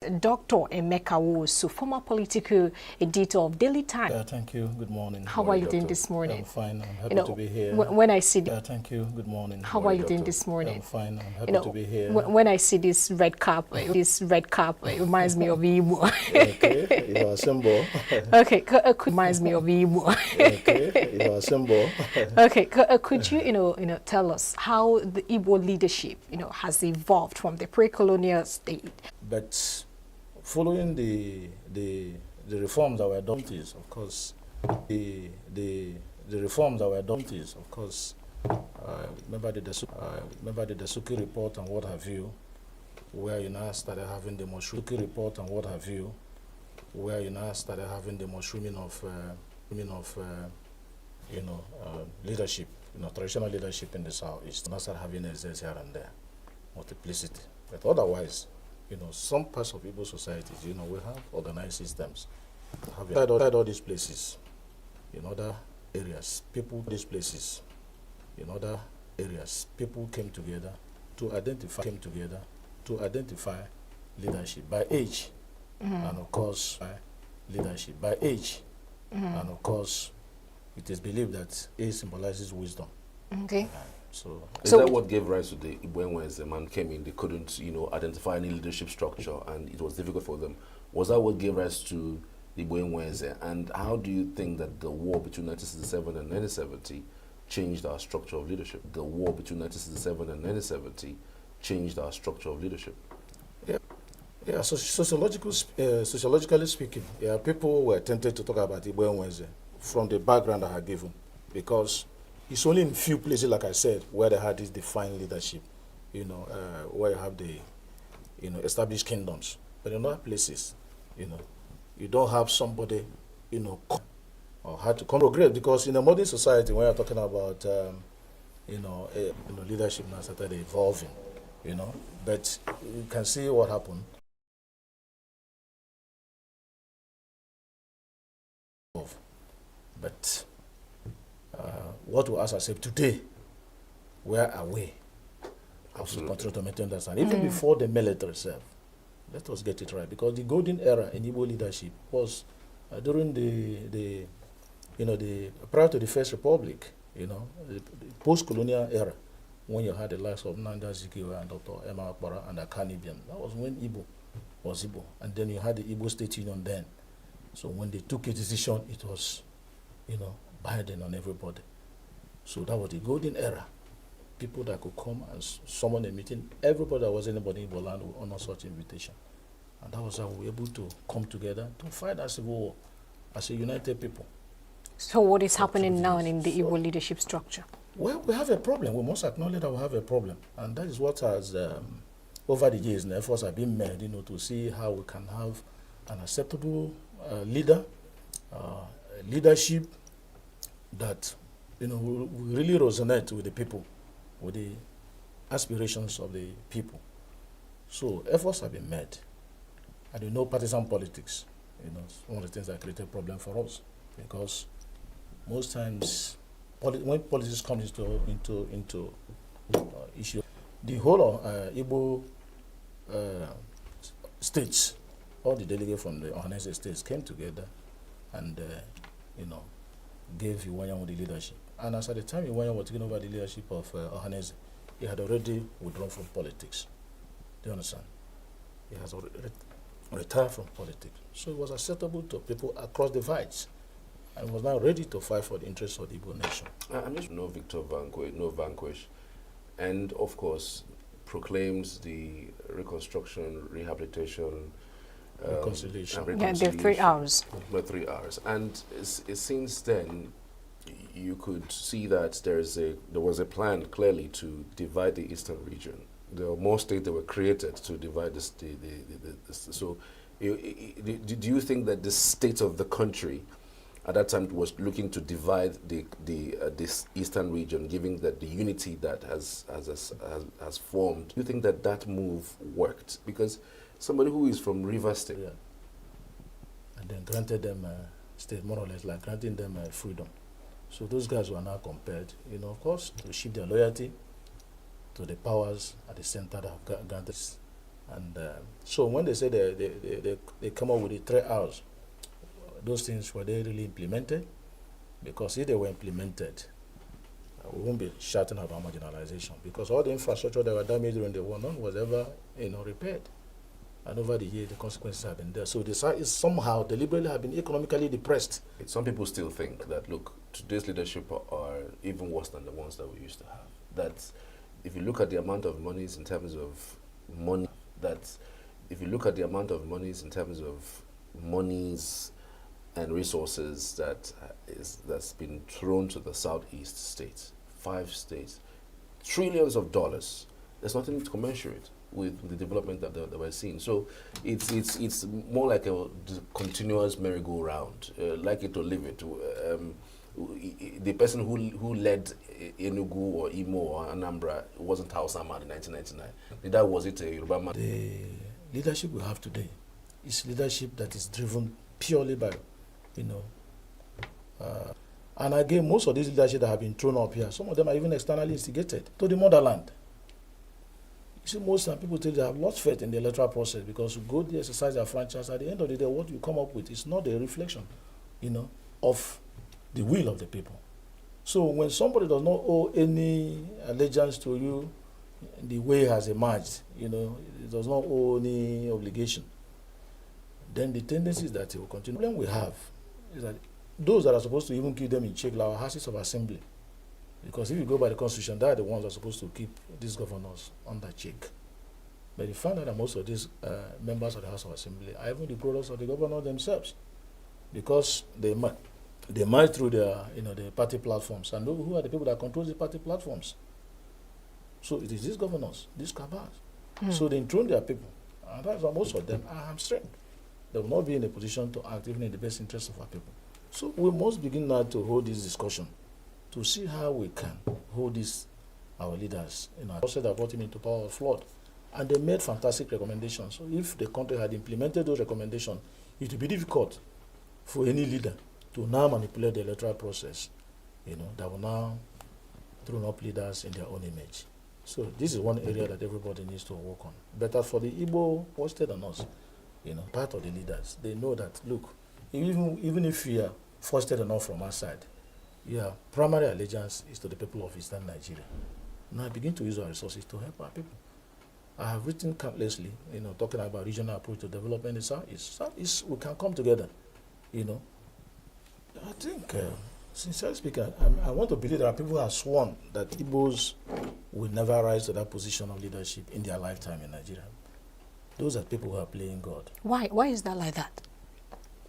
Dr. Emeka Wosu, former political editor of Daily Times. Thank you. Good morning. How are you doing this morning? I'm fine. I'm happy to be here. When I see thank you. Good morning. How are you doing this morning? I'm fine. I'm happy to be here. When I see this red carpet, it reminds me of Igbo. Okay, you are a symbol. Okay, reminds me of Igbo. Okay, you are a symbol. Okay, could you tell us how the Igbo leadership, has evolved from the pre-colonial state? But following the reforms that were done, of course, the reforms that were done, of course, remember the Dasuki report and what have you, where you now started having the Moshuki report and what have you, where you now started having the mushrooming of leadership, traditional leadership in the southeast. Now start having excess here and there, multiplicity. But otherwise, some parts of Igbo societies, we have organized systems. Have all these places, in other areas, people came together to identify leadership by age, and of course, leadership by age, and of course, it is believed that age symbolizes wisdom. Okay. So that what gave rise to the when the man came in, they couldn't, identify any leadership structure, and it was difficult for them. Was that what gave rise to the Wenweze? And how do you think that the war between 1967 and 1970 changed our structure of leadership? The war between 1967 and 1970 changed our structure of leadership. Yeah. So sociologically speaking, people were tempted to talk about the Wenweze from the background I had given, because it's only in few places, like I said, where they had this defined leadership, where you have the, established kingdoms. But in other places, you don't have somebody, or had to congregate, because in a modern society, when you're talking about, leadership now started evolving, but you can see what happened. But what we ask ourselves today, where are we? Absolutely. Continue to maintain that. Even before the military itself, let us get it right, because the golden era in Igbo leadership was during the prior to the First Republic, the post-colonial era, when you had the likes of Nanda Zikiwe and Dr. Emma Akbara and the Caribbean. That was when Igbo was Igbo, and then you had the Igbo State Union then. So when they took a decision, it was, binding on everybody. So that was the golden era. People that could come and summon a meeting, everybody that was anybody in Igbo land would honor such invitation. And that was how we were able to come together to fight that civil war as a united people. So what is happening now in the Igbo leadership structure? Well, we have a problem. We must acknowledge that we have a problem. And that is what has, over the years, the efforts have been made, to see how we can have an acceptable leadership that will really resonate with the people, with the aspirations of the people. So efforts have been made. And partisan politics, one of the things that created a problem for us, because most times when politics comes into issue, the whole of Igbo states, all the delegates from the Ohanese states came together and gave Iwanyan the leadership. And as at the time Iwanyan was taking over the leadership of Ohanese, he had already withdrawn from politics. Do you understand? He has already retired from politics. So it was acceptable to people across divides, and was now ready to fight for the interests of the Igbo nation. I'm just no victor vanquish, no vanquish, and of course proclaims the reconstruction, rehabilitation, reconciliation. Yeah, they're 3 hours. But 3 hours, and since then, you could see that there was a plan clearly to divide the eastern region. There were more states that were created to divide this. So, do you think that the state of the country at that time was looking to divide this eastern region, given that the unity that has formed? Do you think that move worked? Because somebody who is from Rivers State, and then granted them state, more or less like granting them freedom. So those guys were now compelled, of course, to shift their loyalty to the powers at the center that have granted And so when they say they come up with the 3 hours, those things, were they really implemented? Because if they were implemented, we won't be shouting about marginalization, because all the infrastructure that were damaged during the war, none was ever repaired. And over the years, the consequences have been there. So the South is somehow deliberately have been economically depressed. Some people still think that, look, today's leadership are even worse than the ones that we used to have. That if you look at the amount of monies in terms of money, monies and resources that's been thrown to the southeast states, 5 states, trillions of dollars. There's nothing commensurate with the development that we're seeing. So it's more like a continuous merry-go-round, like it or leave it. The person who led ENUGU or Imo or Anambra wasn't Hausa man in 1999. Neither was it a Yoruba man. The leadership we have today is leadership that is driven purely by, and again, most of these leadership that have been thrown up here, some of them are even externally instigated to the motherland. You see, most of people think they have lost faith in the electoral process because you go there, exercise their franchise. At the end of the day, what you come up with is not a reflection, of the will of the people. So when somebody does not owe any allegiance to you, the way has emerged, it does not owe any obligation, then the tendency is that it will continue. The problem we have is that those that are supposed to even keep them in check, like our houses of assembly, because if you go by the constitution, they are the ones that are supposed to keep these governors under check. But you find out that most of these members of the House of Assembly are even the products of the governor themselves, because they march through their, the party platforms, and who are the people that control the party platforms? So it is these governors, these cabals. So they enthrone their people, and that's why most of them are hamstrung. They will not be in a position to act even in the best interest of our people. So we must begin now to hold this discussion to see how we can hold our leaders. I said that brought him into power was flawed, and they made fantastic recommendations. So if the country had implemented those recommendations, it would be difficult for any leader to now manipulate the electoral process, that will now throw up leaders in their own image. So this is one area that everybody needs to work on. Better for the Igbo posted than us, part of the leaders. They know that, look, even if we are fostered enough from our side, primary allegiance is to the people of Eastern Nigeria. Now begin to use our resources to help our people. I have written countlessly, talking about regional approach to development in Southeast. We can come together, I think, sincerely speaking, I want to believe there are people who have sworn that Igbos will never rise to that position of leadership in their lifetime in Nigeria. Those are people who are playing God. Why? Why is that like that?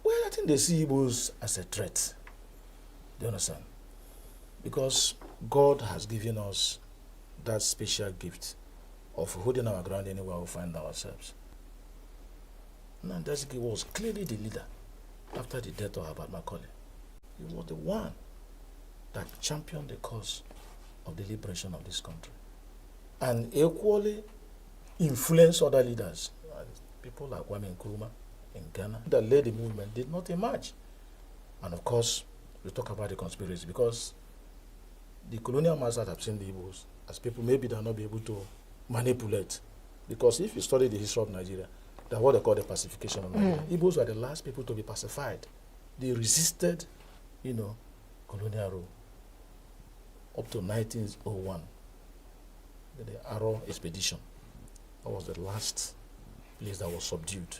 Well, I think they see Igbos as a threat. Do you understand? Because God has given us that special gift of holding our ground anywhere we find ourselves. Nandaziki was clearly the leader after the death of Herbert Macaulay. He was the one that championed the cause of the liberation of this country, and equally influenced other leaders. People like Kwame Nkrumah in Ghana that led the movement did not emerge. And of course, we talk about the conspiracy because the colonial masters have seen the Igbos as people maybe they'll not be able to manipulate. Because if you study the history of Nigeria, that's what they call the pacification of Nigeria. Igbos were the last people to be pacified. They resisted, colonial rule up to 1901. The Aro expedition. That was the last place that was subdued.